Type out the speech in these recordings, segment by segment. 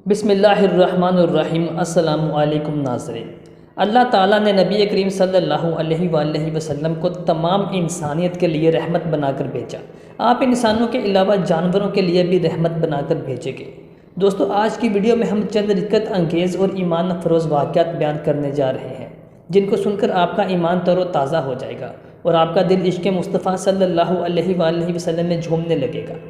بسم اللہ الرحمن الرحیم۔ السلام علیکم ناظرین۔ اللہ تعالیٰ نے نبی کریم صلی اللہ علیہ وآلہ وسلم کو تمام انسانیت کے لیے رحمت بنا کر بھیجا۔ آپ انسانوں کے علاوہ جانوروں کے لیے بھی رحمت بنا کر بھیجے گئے۔ دوستو، آج کی ویڈیو میں ہم چند رکت انگیز اور ایمان افروز واقعات بیان کرنے جا رہے ہیں، جن کو سن کر آپ کا ایمان تر و تازہ ہو جائے گا اور آپ کا دل عشق مصطفیٰ صلی اللہ علیہ وآلہ وسلم میں جھومنے لگے گا۔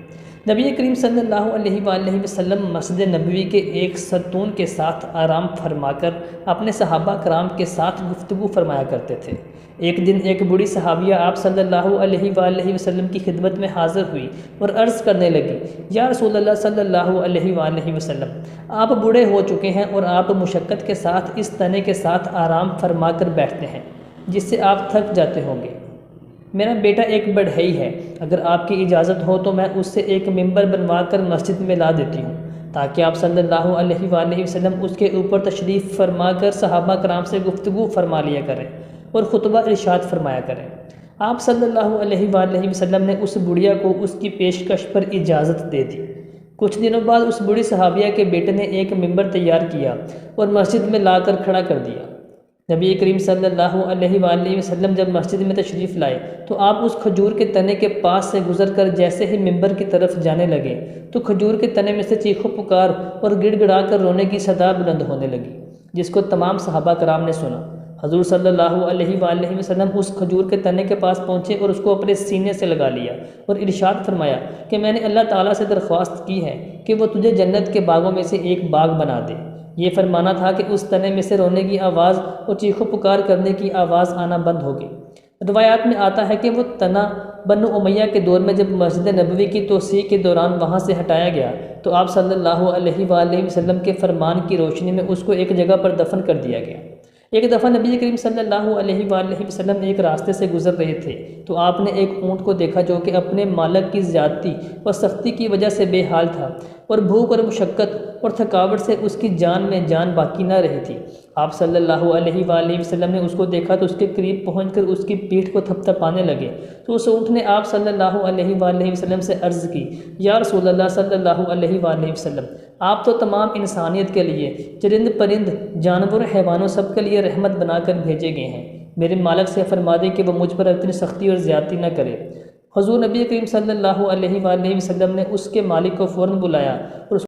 نبی کریم صلی اللہ علیہ وآلہ وسلم مسجد نبوی کے ایک ستون کے ساتھ آرام فرما کر اپنے صحابہ کرام کے ساتھ گفتگو فرمایا کرتے تھے۔ ایک دن ایک بوڑھی صحابیہ آپ صلی اللہ علیہ وآلہ وسلم کی خدمت میں حاضر ہوئی اور عرض کرنے لگی، یا رسول اللہ صلی اللہ علیہ وآلہ وسلم، آپ بوڑھے ہو چکے ہیں اور آپ مشقت کے ساتھ اس تنے کے ساتھ آرام فرما کر بیٹھتے ہیں جس سے آپ تھک جاتے ہوں گے۔ میرا بیٹا ایک بڑھئی ہے، اگر آپ کی اجازت ہو تو میں اس سے ایک ممبر بنوا کر مسجد میں لا دیتی ہوں تاکہ آپ صلی اللہ علیہ وآلہ وسلم اس کے اوپر تشریف فرما کر صحابہ کرام سے گفتگو فرما لیا کریں اور خطبہ ارشاد فرمایا کریں۔ آپ صلی اللہ علیہ وآلہ وسلم نے اس بڑھیا کو اس کی پیشکش پر اجازت دے دی۔ کچھ دنوں بعد اس بوڑھی صحابیہ کے بیٹے نے ایک ممبر تیار کیا اور مسجد میں لا کر کھڑا کر دیا۔ نبی کریم صلی اللہ علیہ وآلہ وسلم جب مسجد میں تشریف لائے تو آپ اس کھجور کے تنے کے پاس سے گزر کر جیسے ہی ممبر کی طرف جانے لگے تو کھجور کے تنے میں سے چیخ و پکار اور گڑ گڑا کر رونے کی صدا بلند ہونے لگی، جس کو تمام صحابہ کرام نے سنا۔ حضور صلی اللہ علیہ وآلہ وسلم اس کھجور کے تنے کے پاس پہنچے اور اس کو اپنے سینے سے لگا لیا اور ارشاد فرمایا کہ میں نے اللہ تعالیٰ سے درخواست کی ہے کہ وہ تجھے جنت کے باغوں میں سے ایک باغ بنا دے۔ یہ فرمانا تھا کہ اس تنے میں سے رونے کی آواز اور چیخ و پکار کرنے کی آواز آنا بند ہو گئی۔ روایات میں آتا ہے کہ وہ تنا بنو امیہ کے دور میں جب مسجد نبوی کی توسیع کے دوران وہاں سے ہٹایا گیا تو آپ صلی اللہ علیہ وآلہ وسلم کے فرمان کی روشنی میں اس کو ایک جگہ پر دفن کر دیا گیا۔ ایک دفعہ نبی کریم صلی اللہ علیہ وآلہ وسلم ایک راستے سے گزر رہے تھے تو آپ نے ایک اونٹ کو دیکھا جو کہ اپنے مالک کی زیادتی اور سختی کی وجہ سے بے حال تھا اور بھوک اور مشقت اور تھکاوٹ سے اس کی جان میں جان باقی نہ رہی تھی۔ آپ صلی اللہ علیہ وآلہ وسلم نے اس کو دیکھا تو اس کے قریب پہنچ کر اس کی پیٹھ کو تھپتھپانے لگے تو اس اونٹ نے آپ صلی اللہ علیہ وآلہ وسلم سے عرض کی، یا رسول اللہ صلی اللہ علیہ وآلہ وسلم، آپ تو تمام انسانیت کے لیے چرند پرند جانور حیوانوں سب کے لیے رحمت بنا کر بھیجے گئے ہیں، میرے مالک سے فرما دیں کہ وہ مجھ پر اتنی سختی اور زیادتی نہ کرے۔ حضور نبی کریم صلی اللہ علیہ وآلہ وسلم نے اس کے مالک کو فوراً بلایا اور